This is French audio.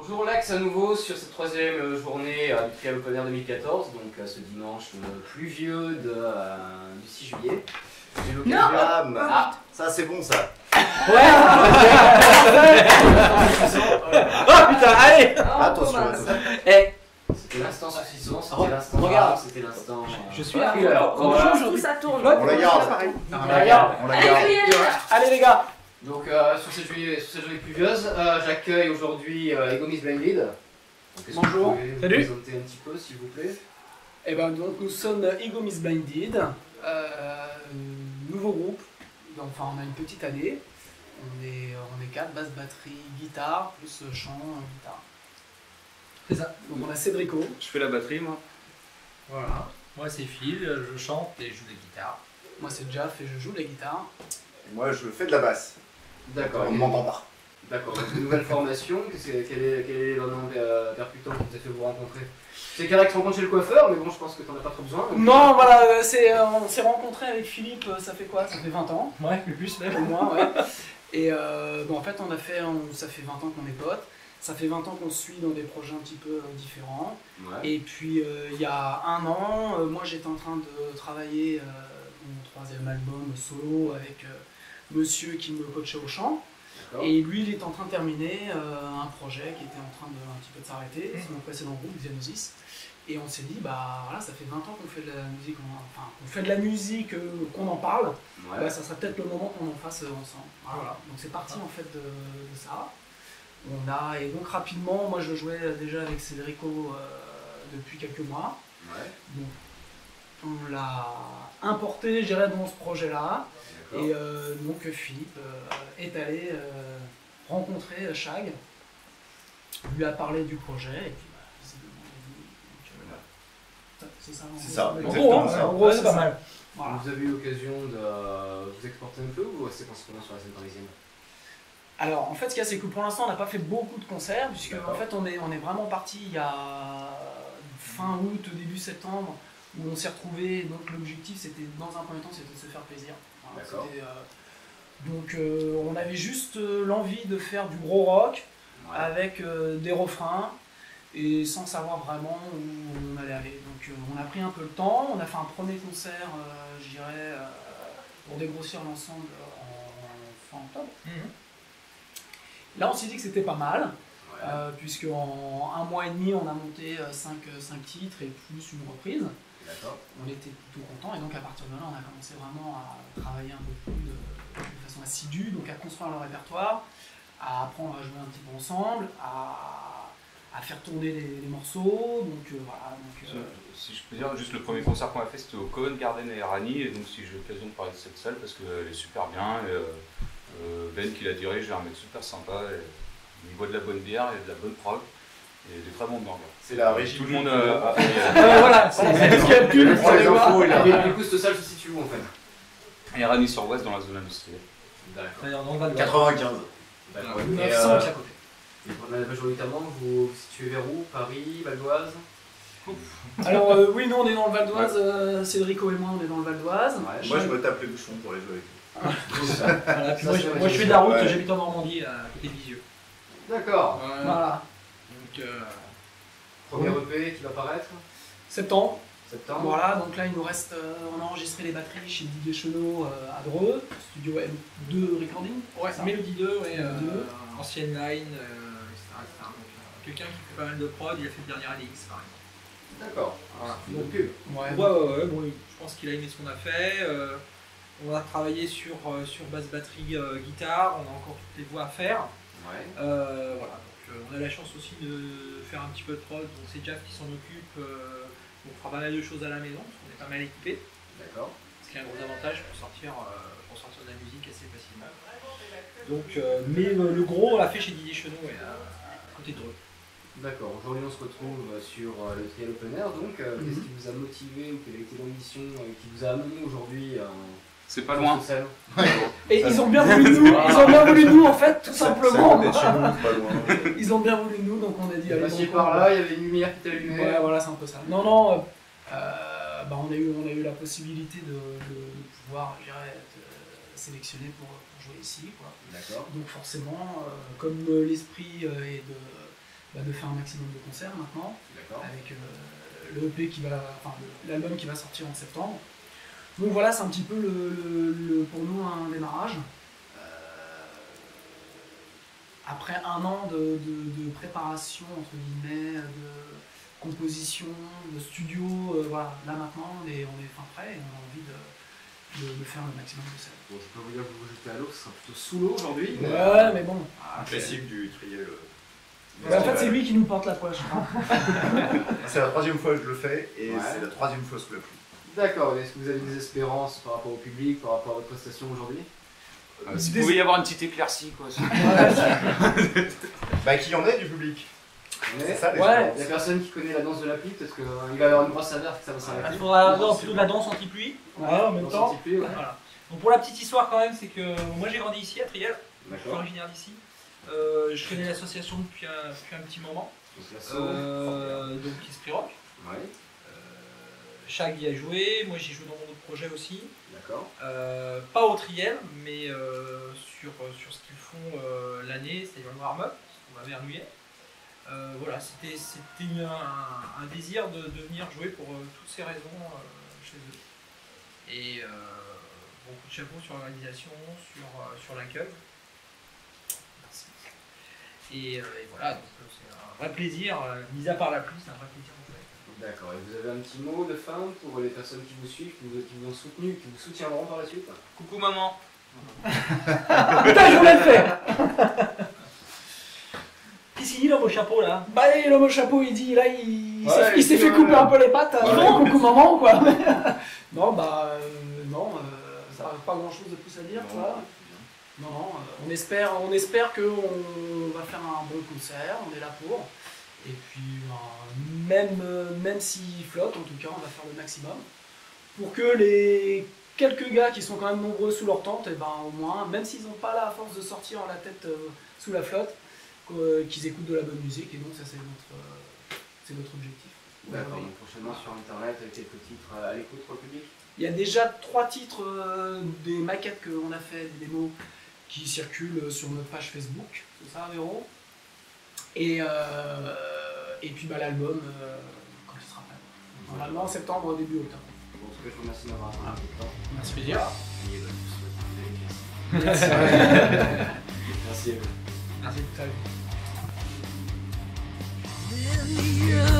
Bonjour Lex à nouveau sur cette troisième journée du Trial Open Air 2014, donc ce dimanche pluvieux du 6 juillet. J'ai l'occasion... Ah, ça c'est bon ça. Ouais. Oh putain, allez. Attention. C'était l'instant saucisson, c'était l'instant regarde. c'était l'instant... Je suis là. là. Bonjour, ça tourne. On la garde. On la garde. On la garde. Allez les gars. Donc sur cette journée pluvieuse, j'accueille aujourd'hui Ego Miss Blinded. Donc, est-ce que Bonjour. vous pouvez vous Salut. présenter un petit peu s'il vous plaît? Et ben donc nous sommes Ego Miss Blinded, nouveau groupe. Enfin on a une petite année. On est 4, basse, batterie, guitare, plus chant, guitare. C'est ça. Donc on a Cédrico. Je fais la batterie, moi. Voilà. Moi c'est Phil, je chante et je joue la guitare. Moi c'est Jaff et je joue la guitare. Moi je fais de la basse. D'accord. On ne m'entend pas. D'accord, donc une nouvelle formation, quel est l'élément percutant qui t'a fait vous rencontrer? C'est Kara qui se rencontre chez le coiffeur, mais bon, je pense que t'en as pas trop besoin. Donc... Non, voilà, on s'est rencontrés avec Philippe, ça fait quoi? Ça fait 20 ans. Ouais, le plus même. Au moins, ouais. Et bon, en fait, ça fait 20 ans qu'on est potes. Ça fait 20 ans qu'on se suit dans des projets un petit peu différents. Ouais. Et puis, il y a un an, moi j'étais en train de travailler mon troisième album solo avec monsieur qui me coachait au chant. D'accord. Et lui, il est en train de terminer un projet qui était en train de un petit peu de s'arrêter. C'est mon précédent groupe, Xenosis. Et on s'est dit, bah voilà, ça fait 20 ans qu'on fait de la musique, qu'on fait de la musique, qu'on en parle. Ouais. Bah, ça serait peut-être le moment qu'on en fasse ensemble. Voilà. Donc c'est parti en fait de ça. Et donc rapidement, moi je jouais déjà avec Cédrico depuis quelques mois. Ouais. Donc, on l'a importé, je dirais, dans ce projet-là. D'accord. Et donc Philippe est allé rencontrer Shag, lui a parlé du projet, et puis bah, visiblement, c'est ça. C'est ça, En exactement gros, ça. en gros, c'est pas ça. mal. Voilà. Vous avez eu l'occasion de vous exporter un peu ou vous restez principalement sur la scène parisienne? Alors en fait, ce qu'il y a, c'est que pour l'instant, on n'a pas fait beaucoup de concerts, puisque D'accord. en fait, on est vraiment parti il y a fin août, début septembre, où on s'est retrouvés. Donc l'objectif, c'était dans un premier temps, c'était de se faire plaisir. Voilà, D'accord. Donc on avait juste l'envie de faire du gros rock Ouais. avec des refrains et sans savoir vraiment où on allait aller. Donc on a pris un peu le temps, on a fait un premier concert, je dirais, pour dégrossir l'ensemble en fin octobre. Là on s'est dit que c'était pas mal, Ouais. puisque en un mois et demi on a monté 5 titres et plus une reprise. D'accord. On était plutôt contents et donc à partir de là on a commencé vraiment à travailler un peu plus de façon assidue, donc à construire le répertoire, à apprendre à jouer un petit peu ensemble, à faire tourner les morceaux, donc voilà. Si je peux dire, juste le premier concert qu'on a fait, c'était au Covent Garden à Erani, et donc si j'ai l'occasion de parler de cette salle, parce qu'elle est super bien, et, Ben qui la dirige, est un mec super sympa, et il boit de la bonne bière, et de la bonne prog, et des très bons burgers. C'est la régie. Tout le monde Voilà, c'est ce qu'il y a de plus. Il prend les infos, il a- Et du coup, cette salle se situe où en fait? Erani-sur-Oise dans la zone industrielle. D'accord. D'ailleurs, dans le Val 95. D'accord. d'Oise. Et 900 à côté. majoritairement, vous vous situez vers où? Paris, Val d'Oise? Alors oui, nous on est dans le Val d'Oise, Cédrico et moi on est dans le Val d'Oise. Ouais. Moi je me tape les bouchons pour aller jouer avec eux. Voilà, puis Ça, moi, c'est moi, je fais de la route, Ouais. j'habite en Normandie, à côté de Lisieux. D'accord. Voilà. Donc, Premier EP qui va paraître? Septembre. Septembre? Voilà, donc là il nous reste, on a enregistré les batteries chez Didier Chenot à Dreux, studio M2 Recording. ouais, ça. Mélodie 2, ouais, Mélodie 2. ancienne line, etc. Donc, quelqu'un qui fait pas mal de prod, il a fait le dernier Alix par exemple. D'accord. Voilà. Donc, pub. Ouais. Ouais, bon, je pense qu'il a aimé ce qu'on a fait. On a travaillé sur basse batterie, guitare, on a encore toutes les voix à faire. Ouais. Voilà, donc on a la chance aussi de faire un petit peu de prod, donc c'est Jaff qui s'en occupe. On fera pas mal de choses à la maison, parce qu'on est pas mal équipé, D'accord. ce qui est un gros avantage pour sortir de la musique assez facilement. Donc, mais le gros on l'a fait chez Didier Chenot, à côté de Dreux. D'accord. Aujourd'hui, on se retrouve sur le Trial Open Air. Donc, qu'est-ce qui vous a motivé ou quelle a été l'ambition qui vous a amené aujourd'hui C'est pas loin. sur scène? Et ils ont bien voulu nous, en fait, tout simplement. Ça chez nous, pas loin. Ils ont bien voulu nous, donc on a dit Vous allez. passiez donc, par là, il y avait une lumière qui t'allumait. Ouais, voilà, c'est un peu ça. Non, bah, on a eu la possibilité de pouvoir, je dirais, être sélectionné pour jouer ici, quoi. D'accord. Donc forcément, comme l'esprit est de faire un maximum de concerts maintenant, D'accord. avec le EP l'album qui va sortir en septembre. Donc voilà, c'est un petit peu pour nous un démarrage. Après un an de préparation, entre guillemets, de composition, de studio, voilà, là maintenant on est fin prêt et on a envie de faire le maximum de scènes. Bon, je peux vous dire que vous vous jetez à l'eau, ce sera plutôt sous l'eau aujourd'hui. Ouais, mais bon. Un classique du triel. En fait, c'est lui qui nous porte la poche. C'est la 3e fois que je le fais et Ouais. c'est la 3e fois sous la pluie. D'accord, est-ce que vous avez des espérances par rapport au public, par rapport à votre prestation aujourd'hui? S'il pouvait y avoir une petite éclaircie, quoi. Bah, qu'il y en ait du public. C'est ça, les Ouais. Il y a personne qui connaît la danse de la pluie, peut-être qu'il va y avoir une grosse averse que ça va Il s'arrêter. faudra plutôt de la danse anti-pluie. En même Danse temps. anti-pluie, ouais. Voilà. Donc pour la petite histoire quand même, c'est que moi j'ai grandi ici à Triel, je suis D'accord. originaire d'ici. Je connais l'association depuis un petit moment, Donc la sauce. donc Esprit Rock. Ouais, Chag y a joué, moi j'ai joué dans mon autre projet aussi. d'accord. Pas au Triel, mais sur ce qu'ils font l'année, c'est-à-dire le warm-up, on va Vernouillet. Voilà, c'était un désir de venir jouer pour toutes ces raisons chez eux. Et beaucoup de chapeau sur l'organisation, sur l'accueil. Merci. Et voilà, donc c'est un vrai plaisir, mis à part la pluie, c'est un vrai plaisir de jouer. D'accord, et vous avez un petit mot de fin pour les personnes qui vous suivent, qui vous ont soutenu, qui vous soutiendront par la suite? Coucou maman. Putain, je voulais le faire. Qu'est-ce qu'il dit l'homme au chapeau là? Bah, l'homme au chapeau, il dit, là, il Ouais, s'est fait ouais, couper ouais. un peu les pattes. Ouais. Coucou maman, quoi. Non, bah, non, ça n'a pas grand chose de plus à dire, Non, quoi. Non, non, on espère qu'on va faire un bon concert, on est là pour. Et puis, même s'il flotte, en tout cas, on va faire le maximum. Pour que les quelques gars qui sont quand même nombreux sous leur tente, et ben au moins, même s'ils n'ont pas la force de sortir la tête sous la flotte, qu'ils écoutent de la bonne musique. Et donc, ça, c'est notre objectif. D'accord, donc prochainement sur internet avec quelques titres à l'écoute pour le public. Il y a déjà 3 titres des maquettes qu'on a fait, des démos qui circulent sur notre page Facebook, c'est ça, Véro? Et puis bah, l'album quand il sera prêt. Normalement en septembre, début octobre. Bon, en tout cas, je vous remercie d'avoir pris un peu de temps. Merci plaisir. Et je vous souhaite une belle éclaircie. Merci à vous. Merci. Salut. In the